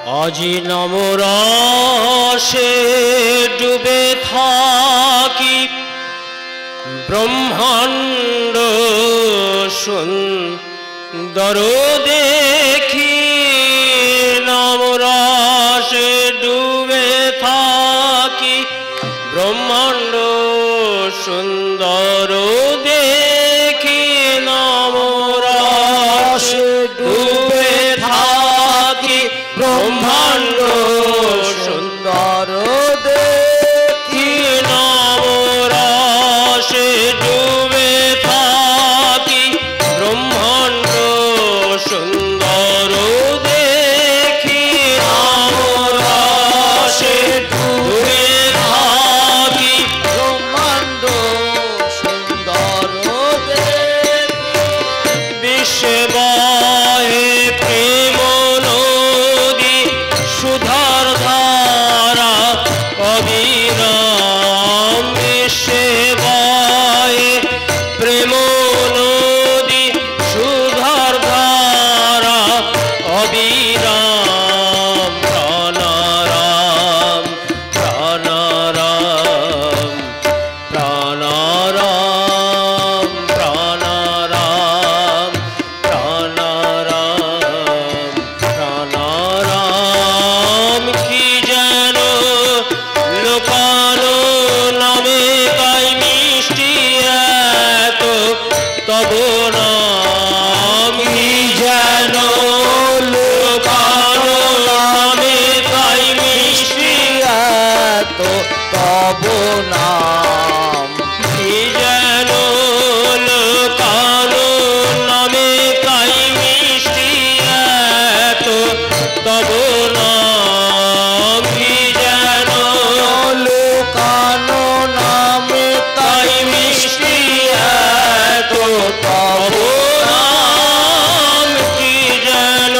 আজি নমরসে ডুবে থাকি ব্রহ্মাণ্ড সুন্দর দেখি নমরসে ডুবে থাকি ব্রহ্মাণ্ড সুন্দর দেখি নমরসে ডুবে থাকি ব্রহ্মাণ্ড সুন্দর দেখি নমরসে ডুবে থাকি ব্রহ্মাণ্ড সুন্দর দেখি নমরসে ডুবে থাকি ব্রহ্মাণ্ড সুন্দর দেখি বিশ্ববাহে প্রেম নদী সুধার ধারা অবিরাম বিশ্ববাহে প্রেম নদী সুধার ধারা অবিরাম প্রাণারাম প্রাণারাম প্রাণারাম প্রাণারাম প্রাণারাম প্রাণারাম কি যেন লোকানো নামে তাই মিষ্টি এত তব নাম কি যেন লোকানো নামে তাই মিষ্টি এত তব নাম কি যেন লোকানো নামে তাই মিষ্টি এত তব নাম কি যেন লোকানো নামে তাই মিষ্টি এত তব নাম কি যেন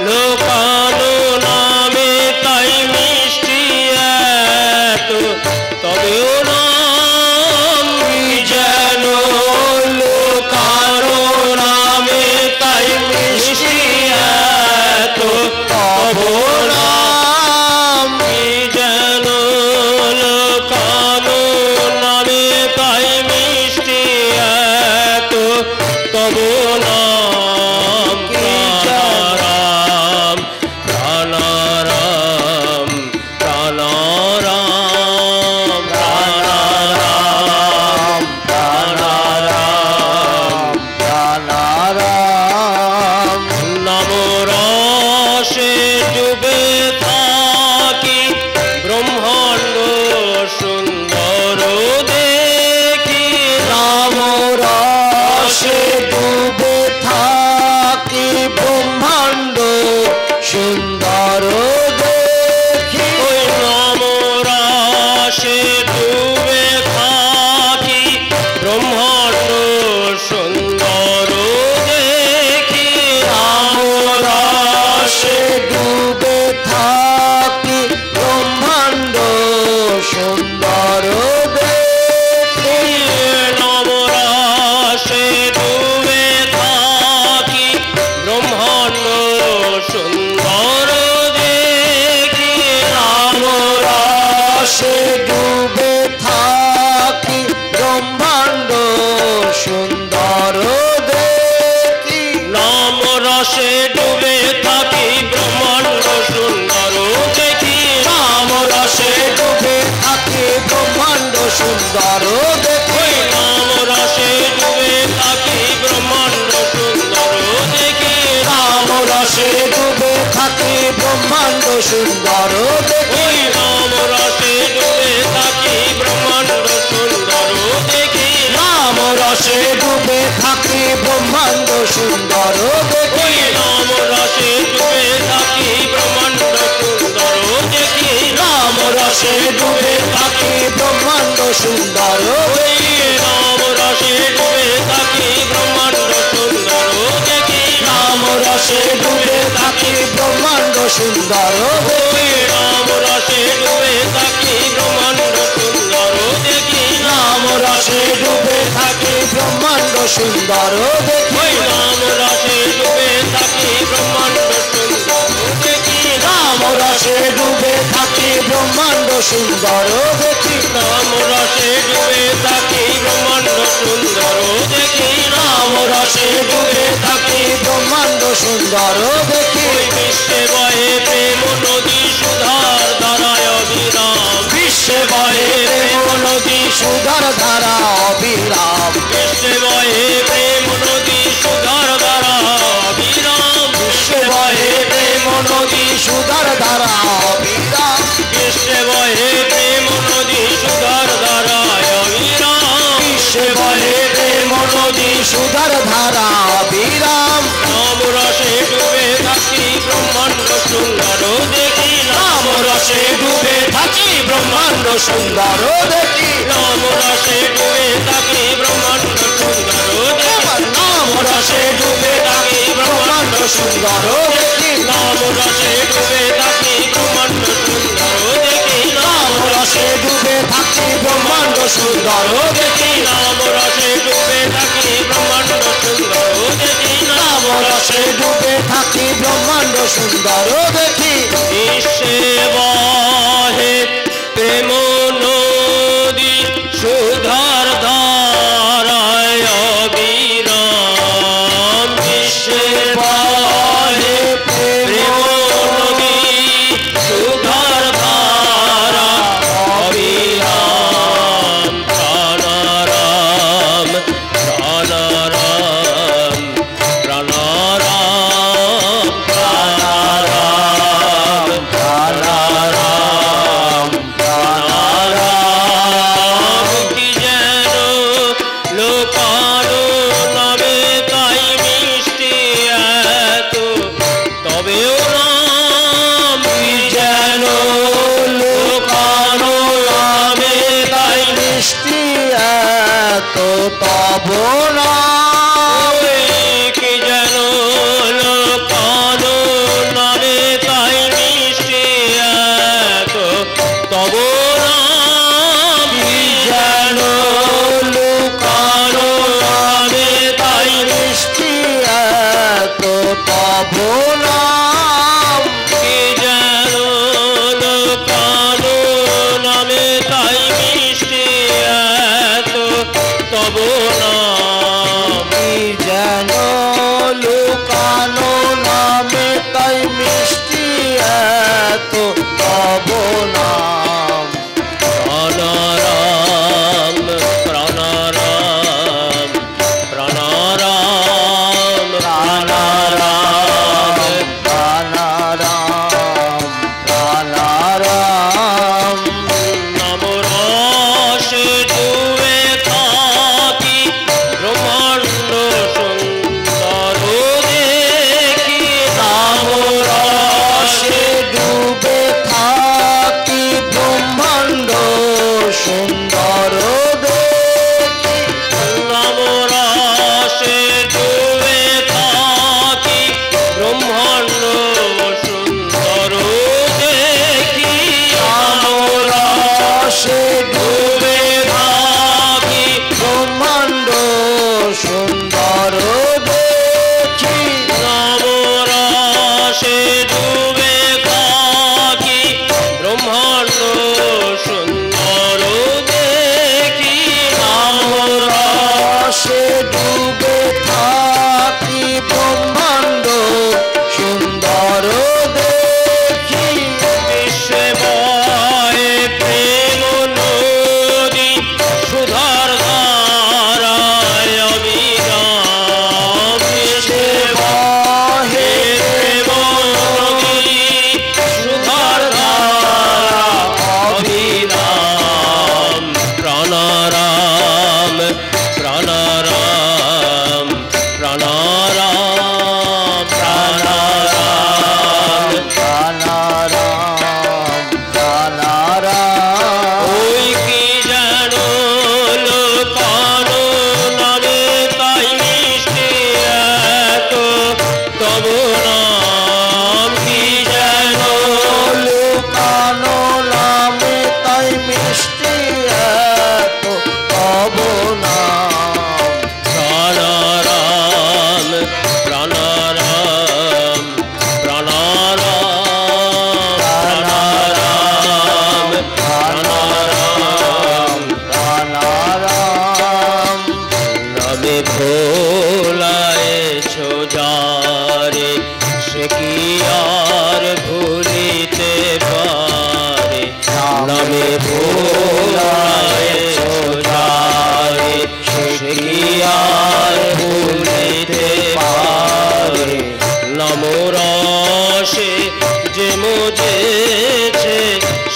লোকানো নামে তাই মিষ্টি এত তব নাম কি যেন লোকানো নামে তাই মিষ্টি এত তব নাম কি যেন লোকানো নামে তাই মিষ্টি এত তব নাম প্রাণারাম প্রাণারাম প্রাণারাম প্রাণারাম প্রাণারাম প্রাণারাম নমরসে ডুবে থাকি ব্রহ্মাণ্ড সুন্দর দেখি নমরসে ডুবে থাকি ব্রহ্মাণ্ড সুন্দর দেখি নমরসে ডুবে থাকি ব্রহ্মাণ্ড সুন্দর দেখি নমরসে ডুবে থাকি ব্রহ্মাণ্ড সুন্দর দেখি নমরসে ডুবে থাকি ব্রহ্মাণ্ড সুন্দর দেখি নমরসে ডুবে থাকি ব্রহ্মাণ্ড সুন্দর দেখি নমরসে ডুবে থাকি ব্রহ্মাণ্ড সুন্দর দেখি নমরসে ডুবে থাকি ব্রহ্মাণ্ড সুন্দর দেখি নমরসে ডুবে থাকি ব্রহ্মাণ্ড সুন্দর দেখি নমরসে ডুবে থাকি ব্রহ্মাণ্ড সুন্দর দেখি নমরসে ডুবে থাকি ব্রহ্মাণ্ড সুন্দর দেখি নমরসে ডুবে থাকি ব্রহ্মাণ্ড সুন্দর দেখি নমরসে ডুবে থাকি ব্রহ্মাণ্ড সুন্দর দেখি নমরসে ডুবে থাকি ব্রহ্মাণ্ড সুন্দর দেখি নমরসে ডুবে থাকি ব্রহ্মাণ্ড সুন্দর দেখি নমরসে ডুবে থাকি ব্রহ্মাণ্ড সুন্দর দেখি নমরসে ডুবে থাকি ব্রহ্মাণ্ড সুন্দর দেখি নমরসে ডুবে থাকি ব্রহ্মাণ্ড সুন্দর দেখি নমরসে ডুবে থাকি ব্রহ্মাণ্ড সুন্দর দেখি রসে ডুবে থাকি ব্রহ্মাণ্ড সুন্দর দেখি নাম রসে ডুবে থাকি ব্রহ্মাণ্ড সুন্দর দেখি নাম রসে ডুবে থাকি ব্রহ্মাণ্ড সুন্দর দেখি ওই বিশ্বে বহে প্রেম নদী সুধার ধারায় অবিরাম বিশ্বে বহে প্রেম নদী সুধার ধারা অবিরাম বিশ্বে বহে প্রেম নদী সুধার ধারা অবিরাম বিশ্বে বহে প্রেম নদী সুধার ধারা অবিরাম বিশ্বে বহে প্রেম নদী সুধার ধারায় অবিরাম বিশ্বে বহে প্রেম নদী সুধার ধারা অবিরাম নাম রসে ডুবে থাকি ব্রহ্মাণ্ড সুন্দর দেখি নাম রসে ডুবে থাকি ব্রহ্মাণ্ড সুন্দর দেখি নাম রসে ডুবে থাকি ব্রহ্মাণ্ড সুন্দর দেখি নাম রসে ডুবে থাকি ব্রহ্মাণ্ড সুন্দর দেখি নাম রসে ডুবে থাকি ব্রহ্মাণ্ড সুন্দর দেখি নাম রসে ডুবে থাকি ব্রহ্মাণ্ড সুন্দর দেখি নাম রসে ডুবে থাকি ব্রহ্মাণ্ড সুন্দর দেখি নাম রসে ডুবে থাকি ব্রহ্মাণ্ড সুন্দর দেখি বিশ্বে বহে প্রেম নদী সুধার ধারায় অবিরাম বিশ্বে বহে প্রেম নদী সুধার ধারা অবিরাম প্রাণারাম প্রাণারাম প্রাণারাম প্রাণারাম প্রাণারাম প্রাণারাম কি যেন লোকানো নামে তাই মিষ্টি এত তবেও নাম কি যেন লোকানো নামে তাই মিষ্টি এত তব নাম কি যেন লোকানো নামে তাই মিষ্টি এত তব নাম কি যেন লোকানো নামে তাই মিষ্টি এত তব নাম কি যেন লোকানো নামে তাই মিষ্টি এত তব নাম